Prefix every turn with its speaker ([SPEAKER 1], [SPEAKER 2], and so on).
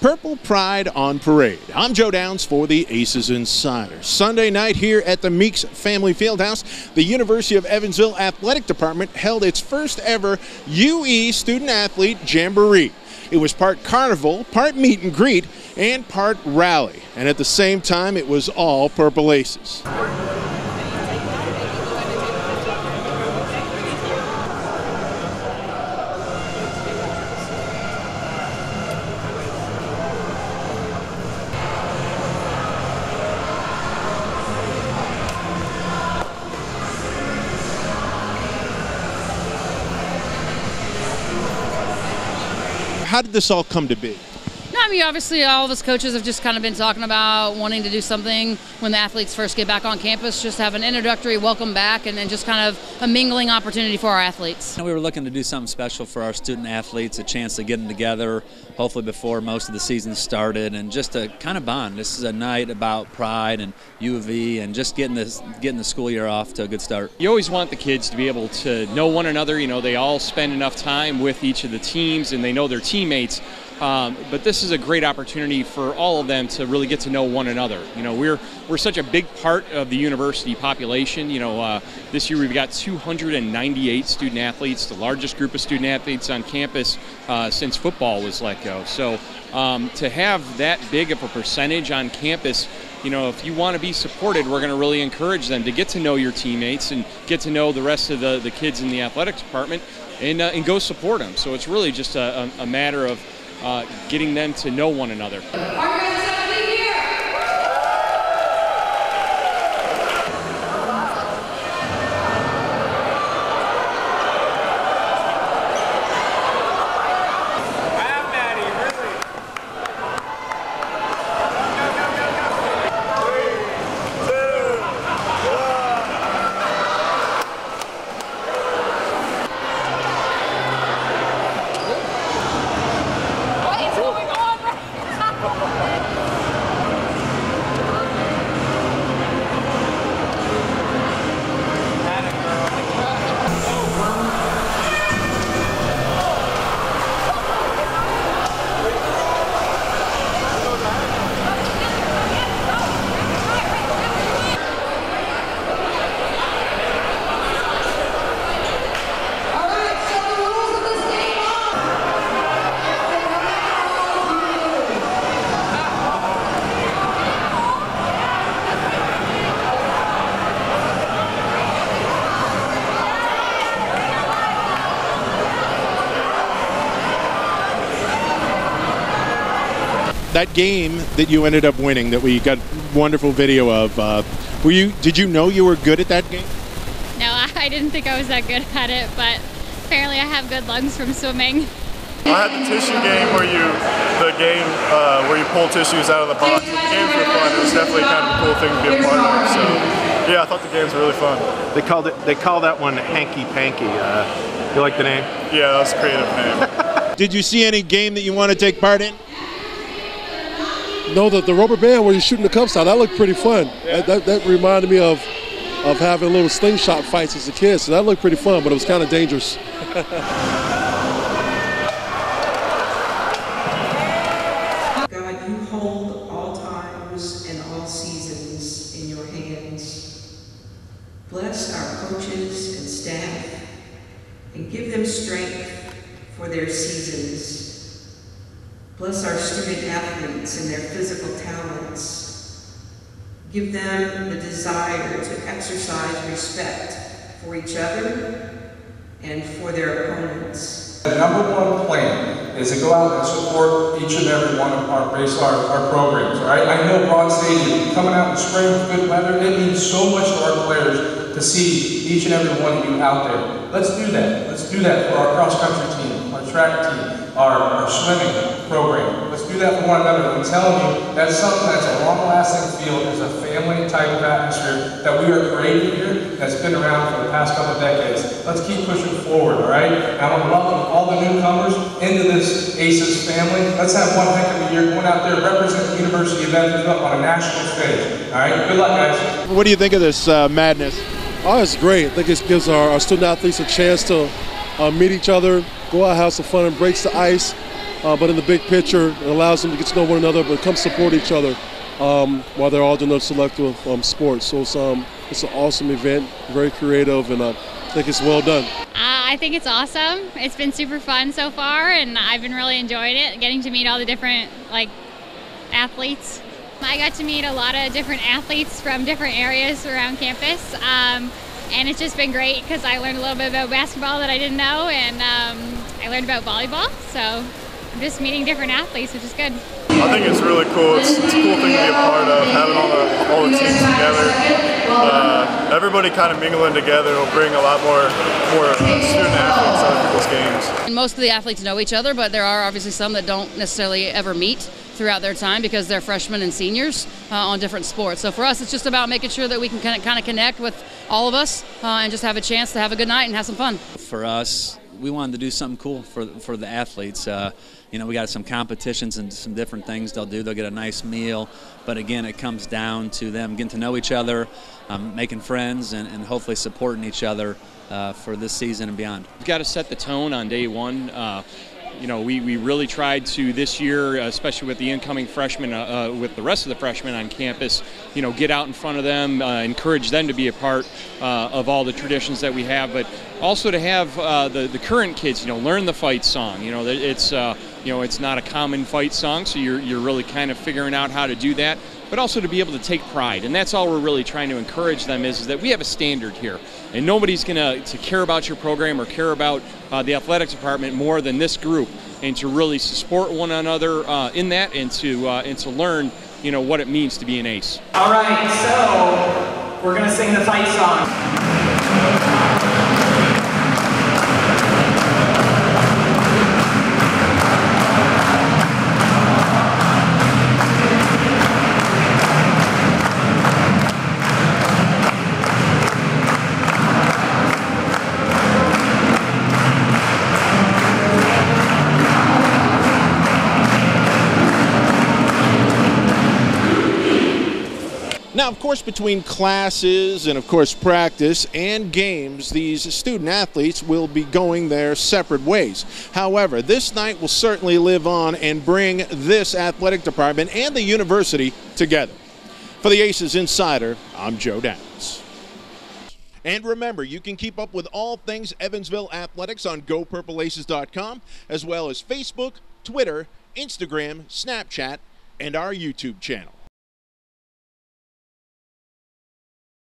[SPEAKER 1] Purple Pride on Parade. I'm Joe Downs for the ACES Insider. Sunday night here at the Meeks Family Fieldhouse, the University of Evansville Athletic Department held its first ever UE Student Athlete Jamboree. It was part carnival, part meet and greet, and part rally. And at the same time, it was all Purple Aces. How did this all come to be?
[SPEAKER 2] No, I mean, obviously all of us coaches have just kind of been talking about wanting to do something when the athletes first get back on campus, just have an introductory welcome back and then just kind of a mingling opportunity for our athletes.
[SPEAKER 3] We were looking to do something special for our student athletes, a chance to get them together, hopefully before most of the season started, and just to kind of bond. This is a night about pride and U of E and just getting the school year off to a good start.
[SPEAKER 4] You always want the kids to be able to know one another. You know, they all spend enough time with each of the teams and they know their teammates. But this is a great opportunity for all of them to really get to know one another. You know, we're such a big part of the university population. You know, this year we've got 298 student athletes, the largest group of student athletes on campus since football was let go. So to have that big of a percentage on campus, you know, if you want to be supported, we're going to really encourage them to get to know your teammates and get to know the rest of the kids in the athletics department and go support them. So it's really just a matter of getting them to know one another.
[SPEAKER 1] That game that you ended up winning, that we got wonderful video of, did you know you were good at that game?
[SPEAKER 5] No, I didn't think I was that good at it, but apparently I have good lungs from swimming.
[SPEAKER 6] I had the tissue game where you pull tissues out of the box. The games were fun. It was definitely kind of a cool thing to be a part of. So yeah, I thought the games were really fun.
[SPEAKER 1] They call that one Hanky Panky. You like the name?
[SPEAKER 6] Yeah, that was a creative name.
[SPEAKER 1] Did you see any game that you want to take part in?
[SPEAKER 7] No, the rubber band where you're shooting the cups out, that looked pretty fun. Yeah. That reminded me of having little slingshot fights as a kid, so that looked pretty fun, but it was kind of dangerous.
[SPEAKER 8] God, you hold all times and all seasons in your hands. Bless our coaches and staff and give them strength for their seasons. Bless our student athletes and their physical talents. Give them the desire to exercise respect for each other and for their opponents.
[SPEAKER 9] The #1 plan is to go out and support each and every one of our programs, all right? I know Broad Stadium, coming out in the spring with good weather, it means so much to our players to see each and every one of you out there. Let's do that. Let's do that for our cross-country team, our track team, our swimming program. Let's do that for one another. I'm telling you, that's something that's a long-lasting feel. It's a family type of atmosphere that we are creating here that's been around for the past couple of decades. Let's keep pushing forward, all right? And I want to welcome all the newcomers into this ACES family. Let's have one heck of a year going out there, represent the University of Evansville on a national stage. All right, good luck, guys.
[SPEAKER 1] What do you think of this madness?
[SPEAKER 7] Oh, it's great. I think it gives our student athletes a chance to meet each other, go out, have some fun, and breaks the ice. but in the big picture, it allows them to get to know one another, but come support each other while they're all doing their selective sports. So it's an awesome event, very creative, and I think it's well done.
[SPEAKER 5] I think it's awesome. It's been super fun so far, and I've been really enjoying it, getting to meet all the different athletes. I got to meet a lot of different athletes from different areas around campus, and it's just been great because I learned a little bit about basketball that I didn't know, and I learned about volleyball, so I'm just meeting different athletes, which is good.
[SPEAKER 6] I think it's really cool. It's a cool thing to be a part of, having all the teams together. Everybody kind of mingling together will bring a lot more student athletes to other people's games.
[SPEAKER 2] And most of the athletes know each other, but there are obviously some that don't necessarily ever meet throughout their time because they're freshmen and seniors on different sports. So for us, it's just about making sure that we can kind of connect with all of us and just have a chance to have a good night and have some fun.
[SPEAKER 3] For us, we wanted to do something cool for the athletes. We got some competitions and some different things they'll do. They'll get a nice meal, but again, it comes down to them getting to know each other, making friends, and hopefully supporting each other for this season and beyond.
[SPEAKER 4] We've got to set the tone on day one. We really tried to this year, especially with the incoming freshmen, with the rest of the freshmen on campus, get out in front of them, encourage them to be a part of all the traditions that we have, but also to have the current kids, learn the fight song. It's not a common fight song, so you're really kind of figuring out how to do that, but also to be able to take pride. And that's all we're really trying to encourage them is that we have a standard here. And nobody's going to care about your program or care about the athletics department more than this group, and to really support one another in that, and to learn, what it means to be an ace.
[SPEAKER 10] All right, so we're going to sing the fight song.
[SPEAKER 1] Now, of course, between classes and, of course, practice and games, these student athletes will be going their separate ways. However, this night will certainly live on and bring this athletic department and the university together. For the ACES Insider, I'm Joe Downs. And remember, you can keep up with all things Evansville athletics on GoPurpleAces.com, as well as Facebook, Twitter, Instagram, Snapchat, and our YouTube channel.